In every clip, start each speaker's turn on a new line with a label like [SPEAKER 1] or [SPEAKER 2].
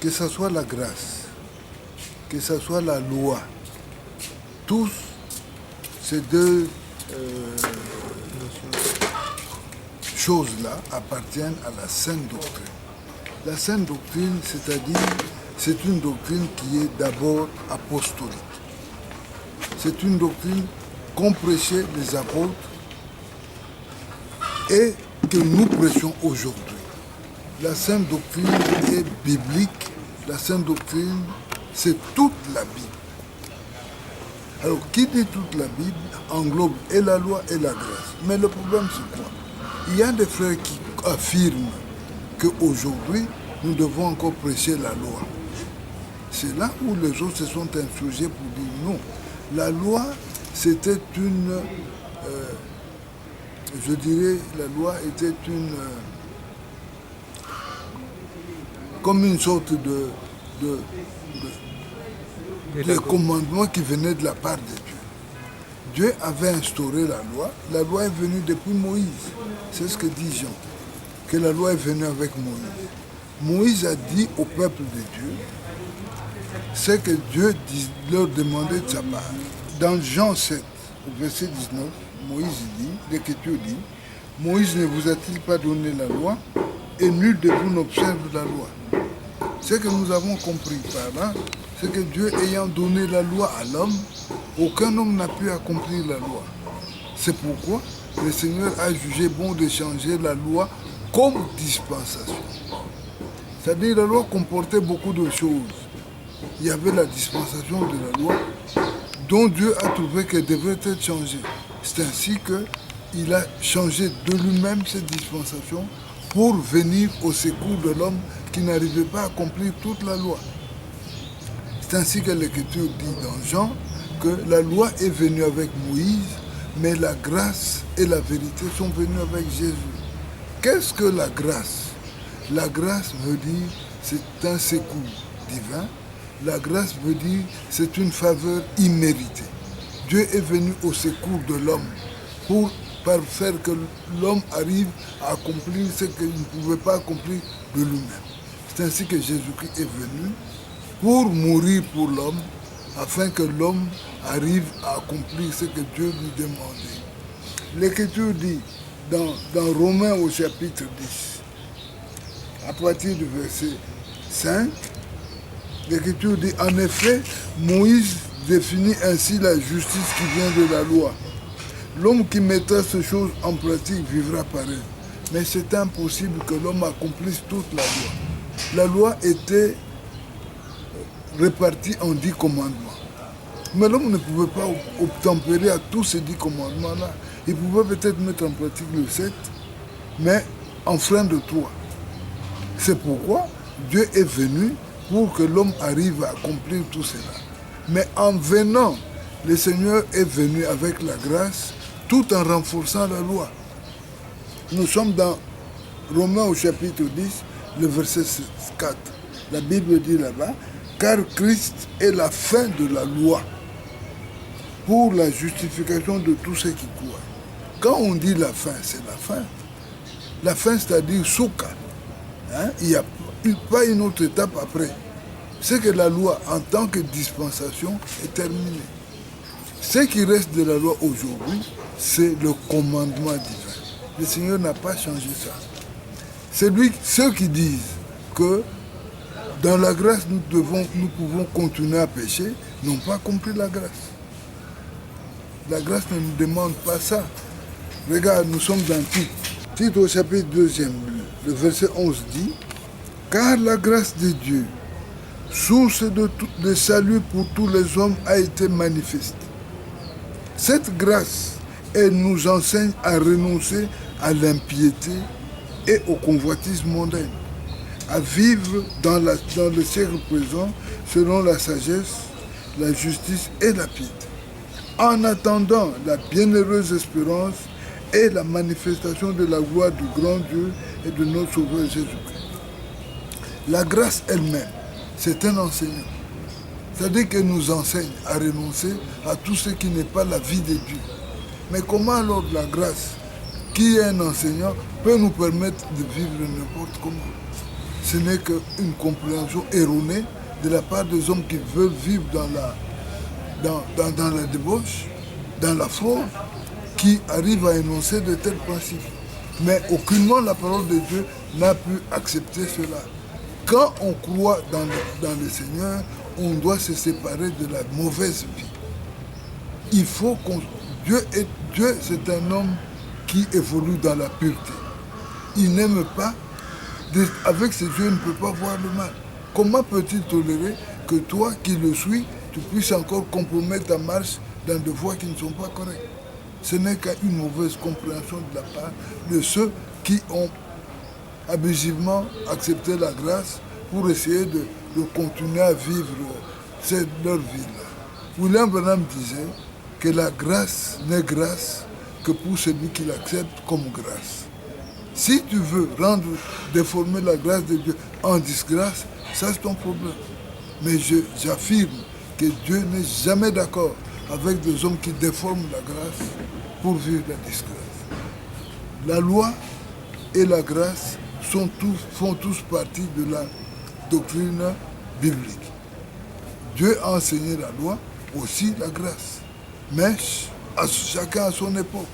[SPEAKER 1] que ce soit la grâce, que ce soit la loi, tous ces deux choses-là appartiennent à la sainte doctrine. La sainte doctrine, c'est-à-dire, c'est une doctrine qui est d'abord apostolique. C'est une doctrine qu'ont prêché les apôtres et que nous prêchons aujourd'hui. La sainte doctrine est biblique. La sainte doctrine, c'est toute la Bible. Alors, qui dit toute la Bible englobe et la loi et la grâce. Mais le problème, c'est quoi? Il y a des frères qui affirment qu'aujourd'hui, nous devons encore prêcher la loi. C'est là où les autres se sont insurgés pour dire non. La loi, c'était une... je dirais, la loi était une... comme une sorte de commandement qui venait de la part de Dieu. Dieu avait instauré la loi. La loi est venue depuis Moïse. C'est ce que dit Jean, que la loi est venue avec Moïse. Moïse a dit au peuple de Dieu ce que Dieu leur demandait de sa part. Dans Jean 7, au verset 19, Moïse dit, l'Écriture dit, Moïse ne vous a-t-il pas donné la loi et nul de vous n'observe la loi. Ce que nous avons compris par là, c'est que Dieu ayant donné la loi à l'homme, aucun homme n'a pu accomplir la loi. C'est pourquoi le Seigneur a jugé bon de changer la loi comme dispensation. C'est-à-dire que la loi comportait beaucoup de choses. Il y avait la dispensation de la loi dont Dieu a trouvé qu'elle devrait être changée. C'est ainsi qu'il a changé de lui-même cette dispensation pour venir au secours de l'homme qui n'arrivait pas à accomplir toute la loi. C'est ainsi que l'Écriture dit dans Jean que la loi est venue avec Moïse, mais la grâce et la vérité sont venues avec Jésus. Qu'est-ce que la grâce? La grâce veut dire c'est un secours divin. La grâce veut dire c'est une faveur imméritée. Dieu est venu au secours de l'homme pour faire que l'homme arrive à accomplir ce qu'il ne pouvait pas accomplir de lui-même. C'est ainsi que Jésus-Christ est venu pour mourir pour l'homme, afin que l'homme arrive à accomplir ce que Dieu lui demandait. L'Écriture dit dans Romains au chapitre 10, à partir du verset 5, l'Écriture dit, en effet, Moïse définit ainsi la justice qui vient de la loi. L'homme qui mettra ces choses en pratique vivra par elle. Mais c'est impossible que l'homme accomplisse toute la loi. La loi était répartie en 10 commandements. Mais l'homme ne pouvait pas obtempérer à tous ces 10 commandements-là. Il pouvait peut-être mettre en pratique le 7, mais en frein de 3. C'est pourquoi Dieu est venu pour que l'homme arrive à accomplir tout cela. Mais en venant, le Seigneur est venu avec la grâce, tout en renforçant la loi. Nous sommes dans Romains au chapitre 10, le verset 4. La Bible dit là-bas, car Christ est la fin de la loi pour la justification de tous ceux qui croient. Quand on dit la fin, c'est la fin. La fin, c'est-à-dire souka. Il n'y a pas une autre étape après. C'est que la loi, en tant que dispensation, est terminée. Ce qui reste de la loi aujourd'hui, c'est le commandement divin. Le Seigneur n'a pas changé ça. Ceux qui disent que dans la grâce, nous pouvons continuer à pécher, n'ont pas compris la grâce. La grâce ne nous demande pas ça. Regarde, nous sommes dans Tite. Tite au chapitre 2, le verset 11 dit, « Car la grâce de Dieu, source de salut pour tous les hommes, a été manifeste. Cette grâce, elle nous enseigne à renoncer à l'impiété et au convoitisme mondain, à vivre dans le siècle présent selon la sagesse, la justice et la piété, en attendant la bienheureuse espérance et la manifestation de la gloire du grand Dieu et de notre Sauveur Jésus-Christ. » La grâce elle-même, c'est un enseignant. C'est-à-dire qu'elle nous enseigne à renoncer à tout ce qui n'est pas la vie de Dieu. Mais comment alors la grâce, qui est un enseignant, peut nous permettre de vivre n'importe comment? ce n'est qu'une compréhension erronée de la part des hommes qui veulent vivre dans la débauche, dans la fraude, qui arrivent à énoncer de tels principes. Mais aucunement la parole de Dieu n'a pu accepter cela. Quand on croit dans le Seigneur, on doit se séparer de la mauvaise vie. Il faut qu'on... Dieu, c'est un homme qui évolue dans la pureté. Il n'aime pas, avec ses yeux, il ne peut pas voir le mal. Comment peut-il tolérer que toi qui le suis, tu puisses encore compromettre ta marche dans des voies qui ne sont pas correctes? Ce n'est qu'une mauvaise compréhension de la part de ceux qui ont abusivement accepté la grâce pour essayer de continuer à vivre leur vie-là. William Branham disait que la grâce n'est grâce que pour celui qui l'accepte comme grâce. Si tu veux déformer la grâce de Dieu en disgrâce, ça c'est ton problème. Mais j'affirme que Dieu n'est jamais d'accord avec des hommes qui déforment la grâce pour vivre la disgrâce. La loi et la grâce font tous partie de la doctrine biblique. Dieu a enseigné la loi, aussi la grâce. Mais chacun à son époque.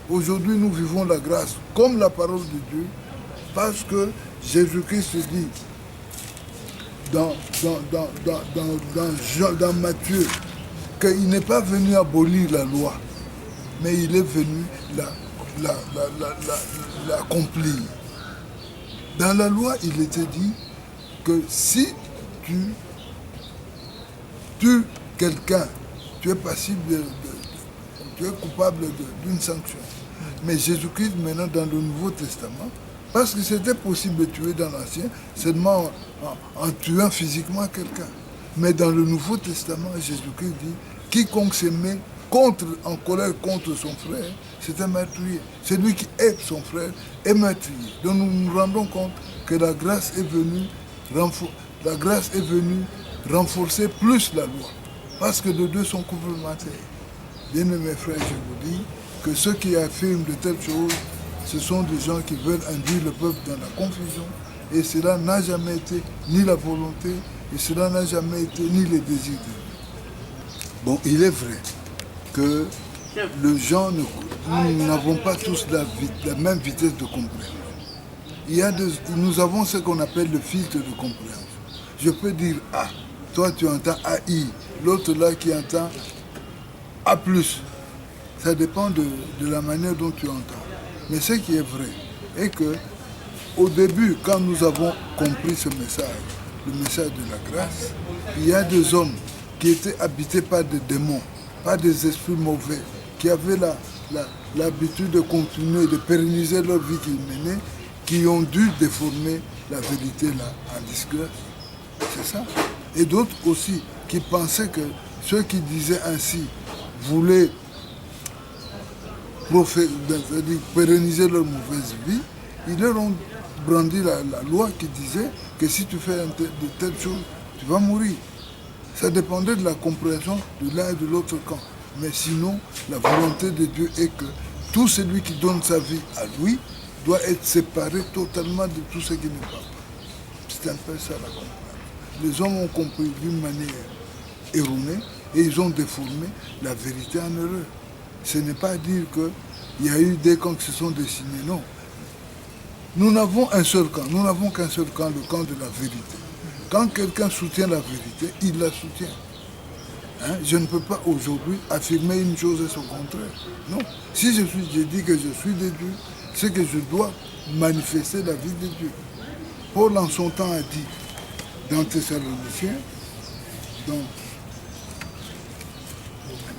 [SPEAKER 1] Aujourd'hui, nous vivons la grâce comme la parole de Dieu, parce que Jésus-Christ dit dans Matthieu qu'il n'est pas venu abolir la loi, mais il est venu l'accomplir. Dans la loi, il était dit que si tu tues quelqu'un, tu es passible tu es coupable d'une sanction. Mais Jésus-Christ, maintenant, dans le Nouveau Testament, parce que c'était possible de tuer dans l'Ancien, seulement en tuant physiquement quelqu'un. Mais dans le Nouveau Testament, Jésus-Christ dit, quiconque se met en colère contre son frère, c'est un meurtrier. Celui qui aime son frère est meurtrier. Donc nous nous rendons compte que la grâce est venue renforcer plus la loi. Parce que les deux sont complémentaires. Bien-aimés frères, je vous dis que ceux qui affirment de telles choses, ce sont des gens qui veulent induire le peuple dans la confusion. Et cela n'a jamais été ni la volonté, et cela n'a jamais été ni les désirs de Dieu. Bon, il est vrai que les gens, nous n'avons pas tous la même vitesse de compréhension. Nous avons ce qu'on appelle le filtre de compréhension. Je peux dire A, toi tu entends AI, l'autre là qui entend A+. Ça dépend de la manière dont tu entends. Mais ce qui est vrai est que au début, quand nous avons compris ce message, le message de la grâce, il y a des hommes qui étaient habités par des démons, par des esprits mauvais, qui avaient l'habitude de continuer, de pérenniser leur vie qu'ils menaient, qui ont dû déformer la vérité là en disgrâce. C'est ça. Et d'autres aussi qui pensaient que ceux qui disaient ainsi voulaient pérenniser leur mauvaise vie, ils leur ont brandi la loi qui disait que si tu fais de telles choses, tu vas mourir. Ça dépendait de la compréhension de l'un et de l'autre camp. Mais sinon, la volonté de Dieu est que tout celui qui donne sa vie à lui doit être séparé totalement de tout ce qui n'est pas. C'est un peu ça la compréhension. Les hommes ont compris d'une manière erronée et ils ont déformé la vérité en erreur. Ce n'est pas dire qu'il y a eu des camps qui se sont dessinés, non. Nous n'avons un seul camp, nous n'avons qu'un seul camp, le camp de la vérité. Quand quelqu'un soutient la vérité, il la soutient. Je ne peux pas aujourd'hui affirmer une chose et son contraire. Non. Si je dis que je suis de Dieu, c'est que je dois manifester la vie de Dieu. Paul en son temps a dit dans Thessaloniciens, dans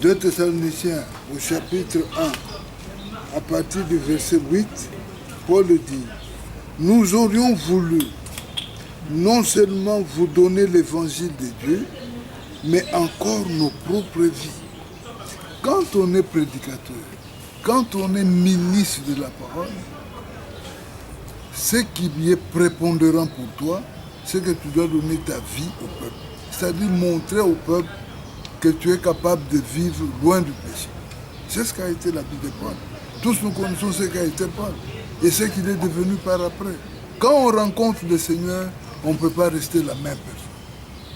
[SPEAKER 1] 2 Thessaloniciens au chapitre 1, à partir du verset 8, Paul dit, nous aurions voulu non seulement vous donner l'évangile de Dieu, mais encore nos propres vies. Quand on est prédicateur, quand on est ministre de la parole, ce qui est prépondérant pour toi, c'est que tu dois donner ta vie au peuple. C'est-à-dire montrer au peuple que tu es capable de vivre loin du péché. C'est ce qu'a été la vie de Paul. Tous nous connaissons ce qu'a été Paul et ce qu'il est devenu par après. Quand on rencontre le Seigneur, on ne peut pas rester la même personne.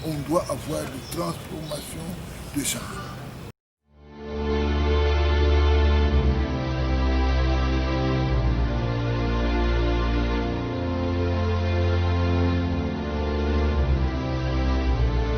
[SPEAKER 1] On doit avoir des transformations de changement.